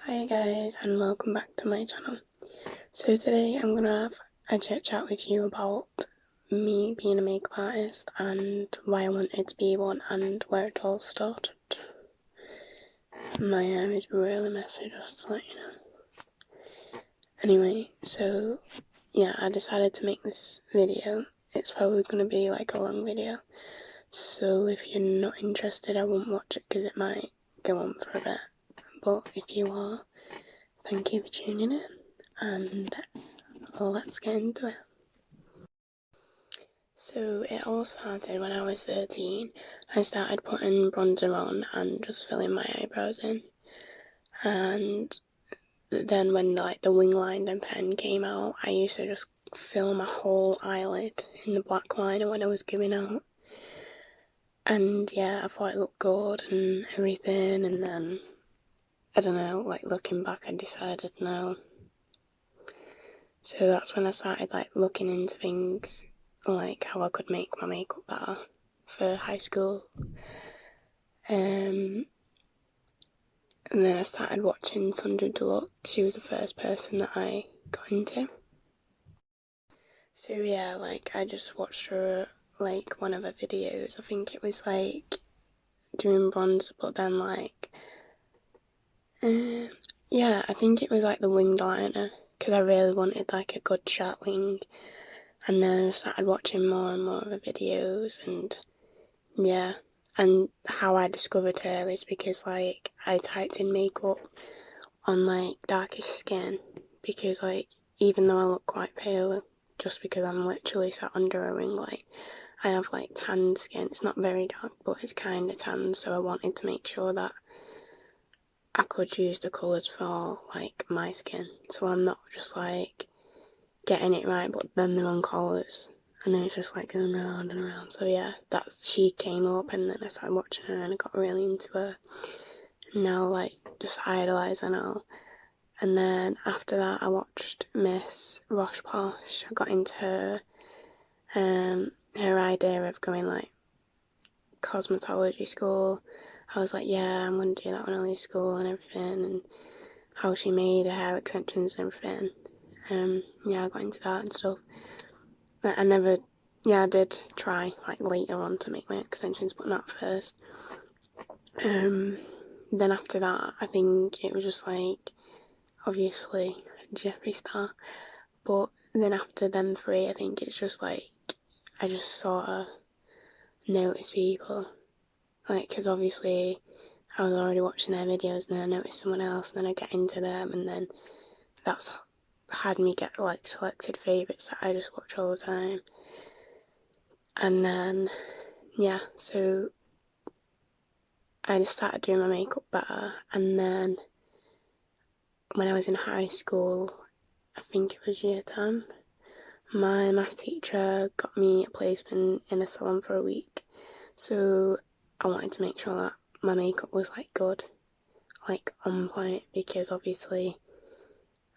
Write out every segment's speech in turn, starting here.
Hi guys, and welcome back to my channel. So today I'm gonna have a chit chat with you about me being a makeup artist and why I wanted to be one and where it all started. My hair is really messy, just to let you know. Anyway, so yeah, I decided to make this video. It's probably gonna be like a long video, so if you're not interested I won't watch it because it might go on for a bit. But if you are, thank you for tuning in, and let's get into it. So it all started when I was 13. I started putting bronzer on and just filling my eyebrows in. And then when the wing liner pen came out, I used to just fill my whole eyelid in the black liner when I was going out. And yeah, I thought it looked good and everything, and then, I don't know, like looking back I decided no. So that's when I started like looking into things like how I could make my makeup better for high school. And then I started watching Sandra Deluxe. She was the first person that I got into. So yeah, like I just watched her, like one of her videos. I think it was like doing bronzer, but then like yeah, I think it was like the winged liner, because I really wanted like a good sharp wing. And then I started watching more and more of her videos, and yeah. And how I discovered her is because like I typed in makeup on like darkish skin, because like even though I look quite pale, just because I'm literally sat under a ring light, I have like tan skin. It's not very dark, but it's kind of tan, so I wanted to make sure that I could use the colours for like my skin, so I'm not just like getting it right but then the wrong colours, and then it's just like going around and around. So yeah, she came up, and then I started watching her and I got really into her. Now like just idolise her now. And then after that I watched Miss Rosh Posh. I got into her idea of going like cosmetology school. I was like, yeah, I'm gonna do that when I leave school and everything, and how she made her hair extensions and everything. Yeah, I got into that and stuff. I never, yeah, I did try like later on to make my extensions, but not first. Then after that, I think it was just like, obviously, Jeffree Star. But then after them three, I think it's just like, I just sort of notice people. Like, because obviously I was already watching their videos, and then I noticed someone else, and then I get into them, and then that's had me get like selected favourites that I just watch all the time. And then, yeah, so I just started doing my makeup better. And then when I was in high school, I think it was year 10, my maths teacher got me a placement in a salon for a week. So I wanted to make sure that my makeup was like good, like on point, because obviously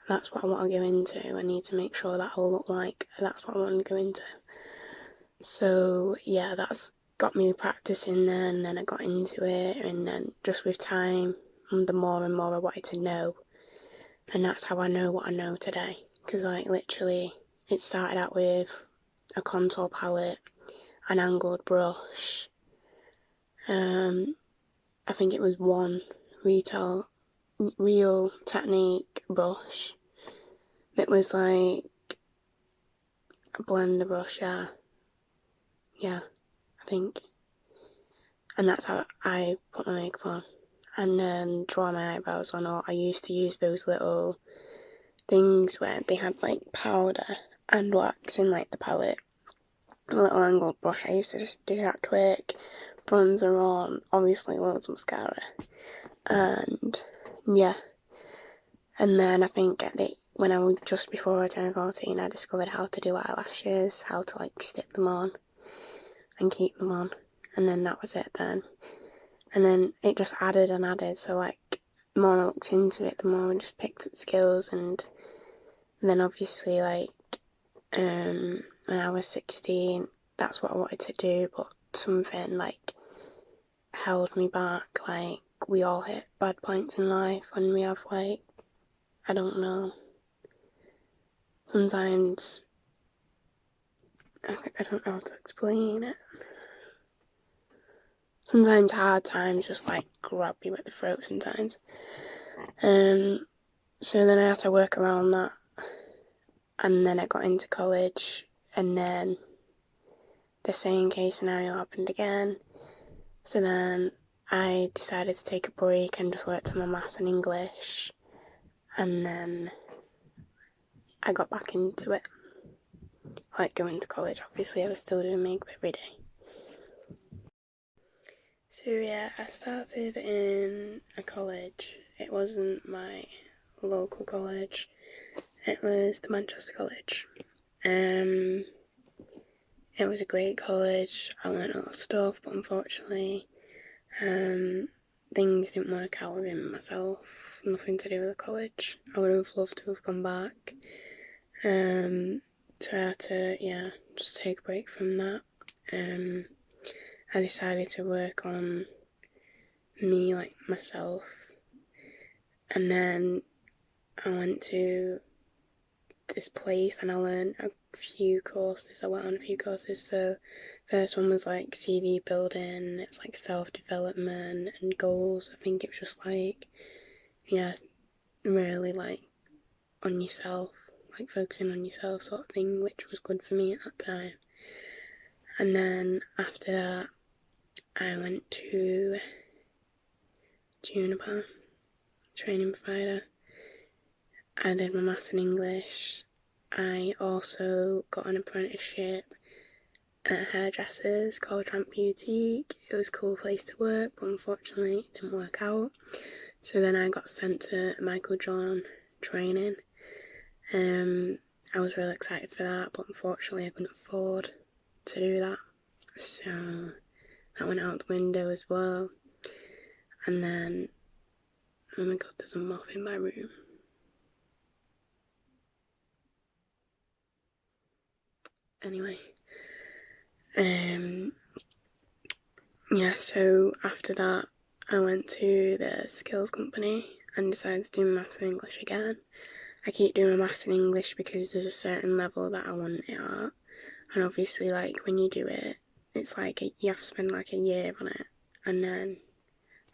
that's what I want to go into. I need to make sure that I'll look like that's what I want to go into. So yeah, that's got me practicing then, and then I got into it, and then just with time, the more and more I wanted to know, and that's how I know what I know today. Because like literally, it started out with a contour palette, an angled brush, I think it was one Real Technique brush that was like a blender brush, yeah, I think. And that's how I put my makeup on. And then draw my eyebrows on, or I used to use those little things where they had like powder and wax in like the palette. A little angled brush, I used to just do that quick. Bronzer on, obviously loads of mascara. And yeah. And then I think when I was just before I turned 14, I discovered how to do eyelashes, how to like stick them on and keep them on. And then that was it then. And then it just added and added, so like the more I looked into it, the more I just picked up skills. And then obviously like when I was 16, that's what I wanted to do, but something like held me back, like we all hit bad points in life when we have like, I don't know, sometimes, I don't know how to explain it. Sometimes hard times just like grab you at the throat sometimes. So then I had to work around that, and then I got into college, and then the same case scenario happened again. So then I decided to take a break and just worked on my maths and English, and then I got back into it. Like going to college, obviously I was still doing makeup every day. So yeah, I started in a college. It wasn't my local college, it was the Manchester College. It was a great college, I learned a lot of stuff, but unfortunately things didn't work out within myself, nothing to do with the college. I would have loved to have gone back. So I had to, just take a break from that. I decided to work on me, like myself, and then I went to this place and I learned a few courses. I went on a few courses. So first one was like CV building, it was like self-development and goals. I think it was just like, really like on yourself, like focusing on yourself sort of thing, which was good for me at that time. And then after that I went to Juniper training provider. I did my maths and English. I also got an apprenticeship at a hairdresser's called Tramp Boutique. It was a cool place to work, but unfortunately it didn't work out. So then I got sent to Michael John training. I was really excited for that, but unfortunately I couldn't afford to do that. So that went out the window as well. And then, oh my god, there's a moth in my room. Anyway, so after that I went to the skills company and decided to do maths and English again. I keep doing my maths and English because there's a certain level that I want it at, and obviously like when you do it, it's like you have to spend like a year on it, and then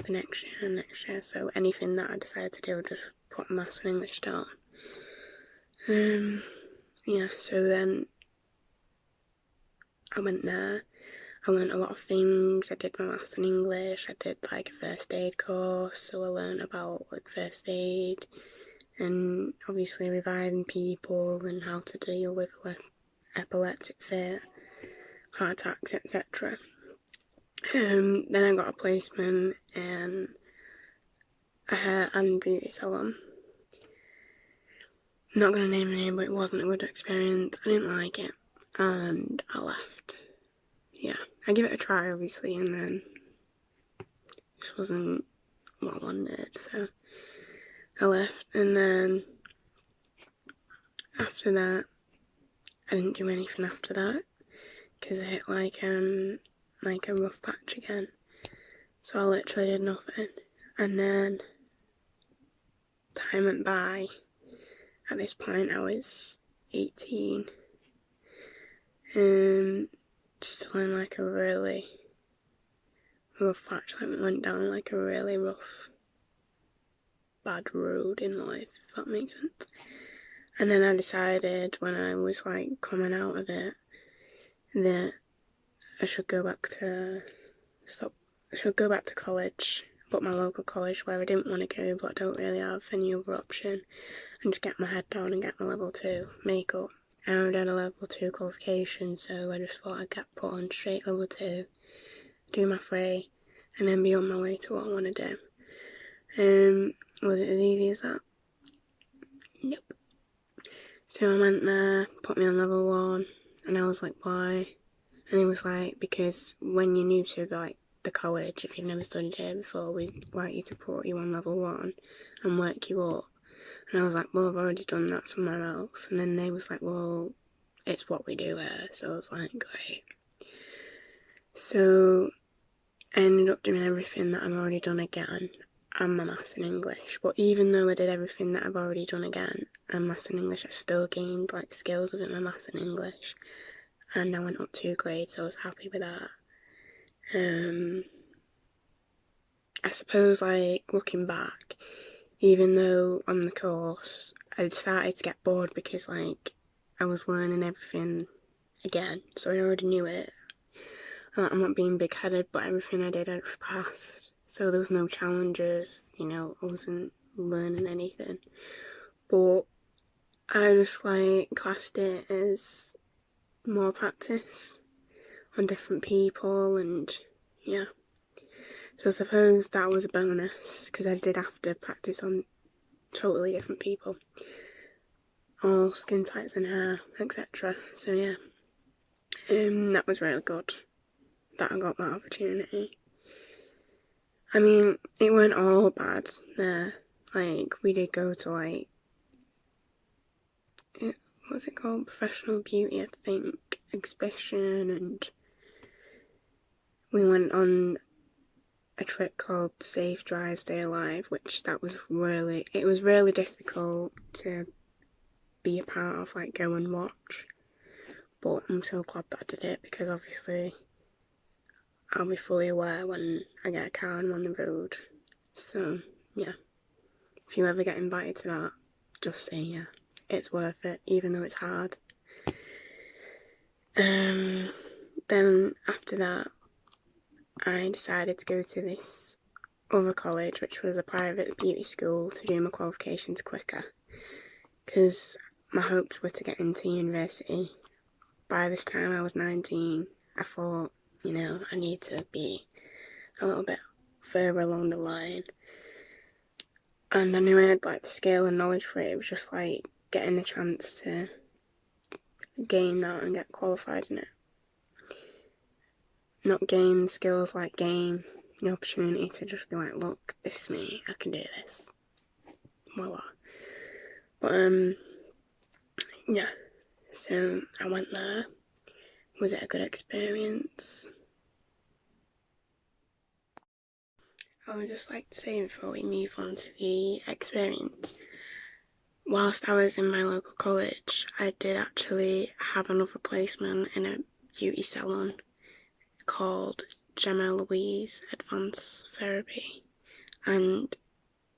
the next year and next year. So anything that I decided to do, I just put maths and English down. So then I went there. I learned a lot of things. I did my maths and English. I did like a first aid course, so I learned about like first aid and obviously reviving people and how to deal with like epileptic fit, heart attacks, etc. Then I got a placement in a hair and beauty salon. I'm not going to name the name, but it wasn't a good experience. I didn't like it and I left. I give it a try obviously, and then this wasn't what I wanted, so I left. And then after that I didn't do anything after that because I hit like a rough patch again, so I literally did nothing. And then time went by. At this point I was 18, still in like a really rough patch. Like we went down like a really rough bad road in life, if that makes sense. And then I decided when I was like coming out of it that I should go back to college, but my local college where I didn't want to go but I don't really have any other option, and just get my head down and get my level 2 makeup. I already had a level 2 qualification, so I just thought I'd get put on straight level 2, do my 3, and then be on my way to what I want to do. Was it as easy as that? Nope. So I went there, put me on level 1, and I was like, why? And he was like, because when you're new to the college, if you've never studied here before, we'd like you to put you on level 1 and work you up. And I was like, well, I've already done that somewhere else. And then they was like, well, it's what we do here. So I was like, great. So I ended up doing everything that I've already done again, and my maths and English. But even though I did everything that I've already done again, and maths and English, I still gained like skills within my maths and English, and I went up 2 grades, so I was happy with that. I suppose, like, looking back, even though on the course I started to get bored because, like, I was learning everything again, so I already knew it. I'm not being big-headed, but everything I did I just passed, so there was no challenges, you know, I wasn't learning anything. But I just, like, classed it as more practice on different people, and yeah. So I suppose that was a bonus, because I did have to practice on totally different people, all skin types and hair, etc. So yeah, that was really good that I got that opportunity. I mean, it weren't all bad there. Like, we did go to, like, what's it called? Professional beauty, I think, exhibition, and we went on a trip called Safe Drive Stay Alive, which it was really difficult to be a part of, like, go and watch. But I'm so glad that I did it, because obviously I'll be fully aware when I get a car and I'm on the road. So yeah, if you ever get invited to that, just say yeah, it's worth it, even though it's hard. Then after that, I decided to go to this other college, which was a private beauty school, to do my qualifications quicker, because my hopes were to get into university. By this time I was 19, I thought, you know, I need to be a little bit further along the line, and I knew I had, like, the skill and knowledge for it. It was just, like, getting the chance to gain that and get qualified in it. Not gain skills, like, gain the opportunity to just be like, look, this is me, I can do this, voila. But yeah, so I went there. Was it a good experience? I would just like to say, before we move on to the experience, whilst I was in my local college, I did actually have another placement in a beauty salon called Gemma Louise Advanced Therapy, and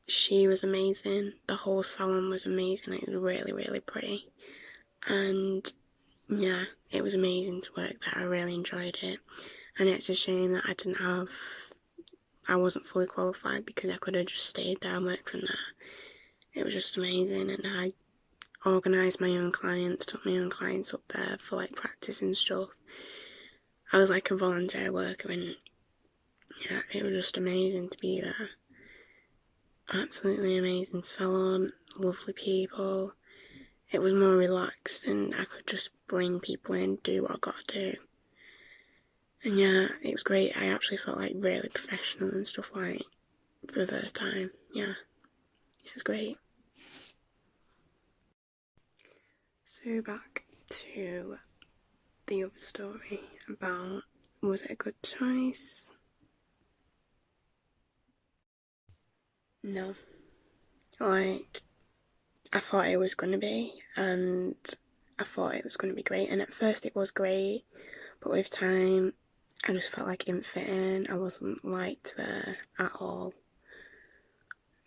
she was amazing. The whole salon was amazing. It was really, really pretty, and yeah, it was amazing to work there. I really enjoyed it, and it's a shame that I wasn't fully qualified, because I could have just stayed there and worked from there. It was just amazing, and I organised my own clients, took my own clients up there for, like, practice and stuff. I was like a volunteer worker, and yeah, it was just amazing to be there. Absolutely amazing salon, lovely people. It was more relaxed, and I could just bring people in, do what I got to do. And yeah, it was great. I actually felt, like, really professional and stuff, like, for the first time. Yeah, it was great. So back to the other story about, was it a good choice? No. Like, I thought it was going to be, and I thought it was going to be great, and at first it was great, but with time I just felt like I didn't fit in. I wasn't liked there at all.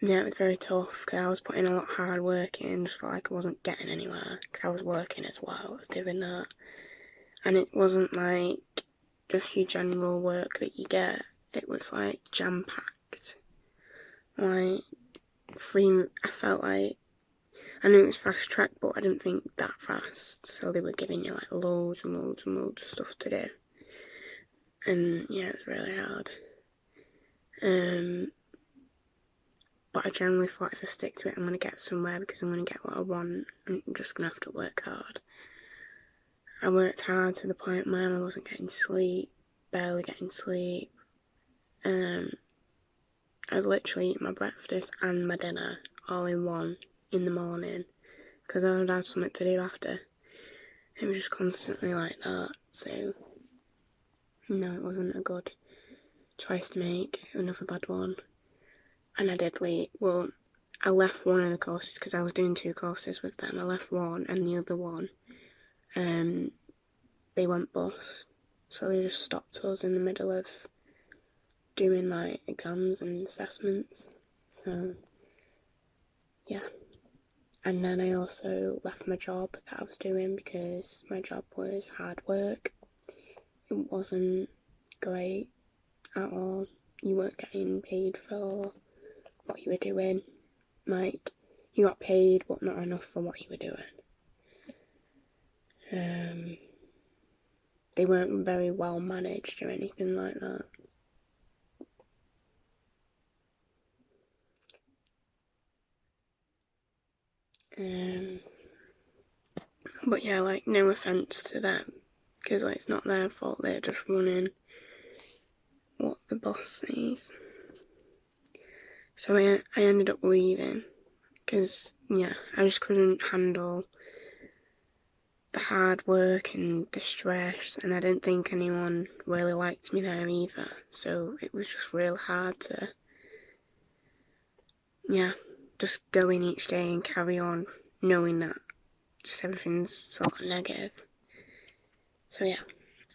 Yeah, it was very tough, because I was putting a lot of hard work in, just felt like I wasn't getting anywhere, because I was working as well, I was doing that, and it wasn't like just your general work that you get. It was, like, jam-packed. Like, I felt like, I knew it was fast track, but I didn't think that fast, so they were giving you, like, loads and loads and loads of stuff to do, and yeah, it was really hard. But I generally thought, if I stick to it, I'm going to get somewhere, because I'm going to get what I want. I'm just going to have to work hard. I worked hard to the point where I wasn't getting sleep, barely getting sleep. I'd literally eat my breakfast and my dinner all in one in the morning, because I would have something to do after. It was just constantly like that, so no, it wasn't a good twice to make, another bad one, and I did leave. Well, I left one of the courses because I was doing 2 courses with them. I left one, and the other one, they went bust, so they just stopped us in the middle of doing like exams and assessments. So yeah, and then I also left my job that I was doing because my job was hard work. It wasn't great at all. You weren't getting paid for what you were doing. Like, you got paid but not enough for what you were doing. They weren't very well managed or anything like that. But yeah, like, no offence to them, because like, it's not their fault, they're just running what the boss says. So I ended up leaving, because yeah, I just couldn't handle the hard work and the stress, and I didn't think anyone really liked me there either, so it was just real hard to, yeah, just go in each day and carry on knowing that just everything's sort of negative. So yeah,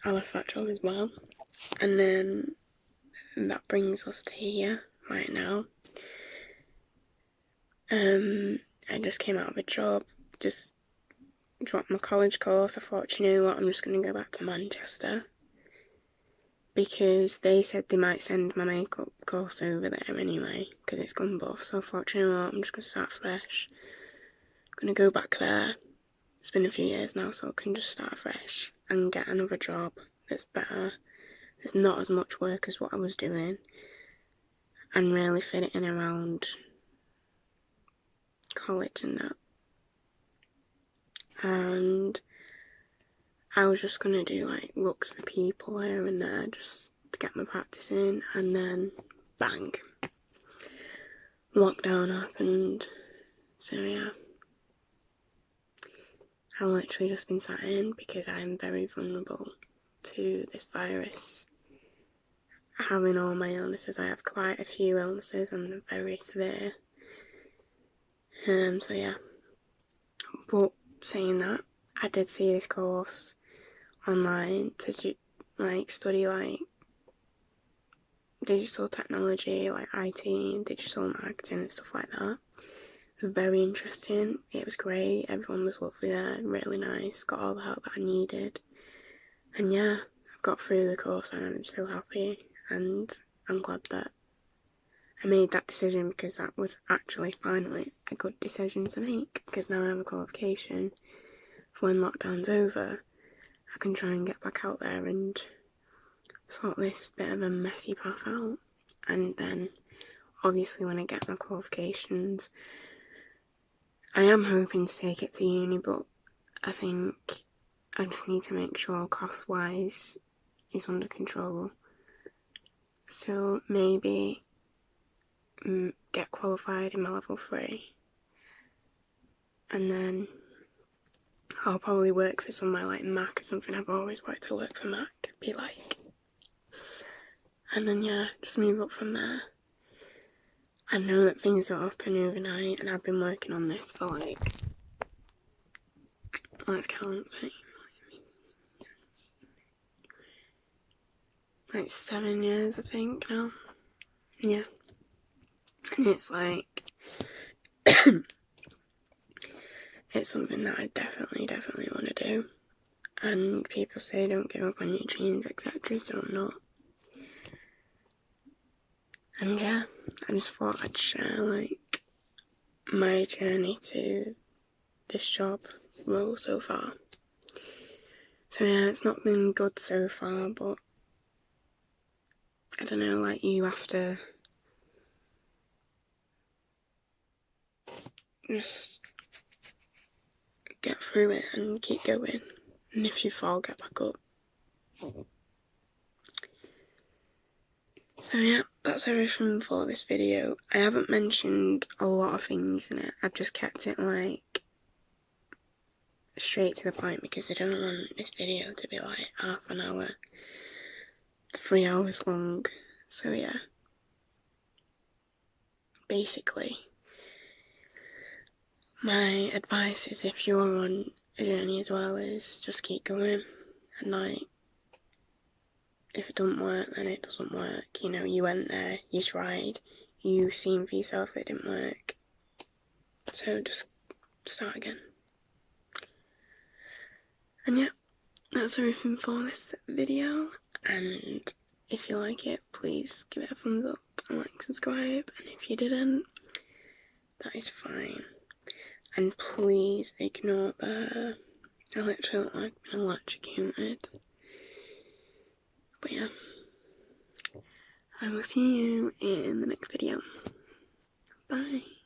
I left that job as well, and then that brings us to here right now. I just came out of a job, just dropped my college course. I thought, you know what, I'm just going to go back to Manchester, because they said they might send my makeup course over there anyway, because it's gone bust. So I thought, you know what, I'm just going to start fresh. I'm going to go back there. It's been a few years now, so I can just start fresh and get another job that's better. There's not as much work as what I was doing, and really fit it in around college and that. And I was just going to do like looks for people here and there just to get my practice in, and then bang, lockdown happened. So yeah, I've literally just been sat in because I'm very vulnerable to this virus. Having all my illnesses, I have quite a few illnesses and they're very severe. So yeah, but saying that, I did see this course online to do, like, study like digital technology, like IT and digital marketing and stuff like that. It was very interesting. It was great. Everyone was lovely there, really nice. Got all the help that I needed. And yeah, I've got through the course and I'm so happy. And I'm glad that I made that decision, because that was actually finally a good decision to make. Because now I have a qualification for when lockdown's over. I can try and get back out there and sort this bit of a messy path out. And then, obviously, when I get my qualifications, I am hoping to take it to uni, but I think I just need to make sure cost-wise is under control. So maybe get qualified in my level 3, and then I'll probably work for somewhere like Mac or something. I've always wanted to work for Mac, be like, and then yeah, just move up from there. I know that things don't happen overnight, and I've been working on this for like, let's count, like 7 years I think now. Yeah, and it's like it's something that I definitely want to do. And people say don't give up on your dreams, etc. So I'm not. And yeah, I just thought I'd share like my journey to this job role so far. So yeah, it's not been good so far, but I don't know, like, you have to just get through it and keep going. And if you fall, get back up. So yeah, that's everything for this video. I haven't mentioned a lot of things in it. I've just kept it like straight to the point, because I don't want this video to be like half an hour, 3 hours long. So yeah, basically, my advice is if you're on a journey as well, is just keep going. And like, if it doesn't work, then it doesn't work. You know, you went there, you tried, you seen for yourself it didn't work. So just start again. And yeah, that's everything for this video. And if you like it, please give it a thumbs up and like, subscribe. And if you didn't, that is fine. And please ignore the I literally look like been electrocuted. But yeah, I will see you in the next video. Bye.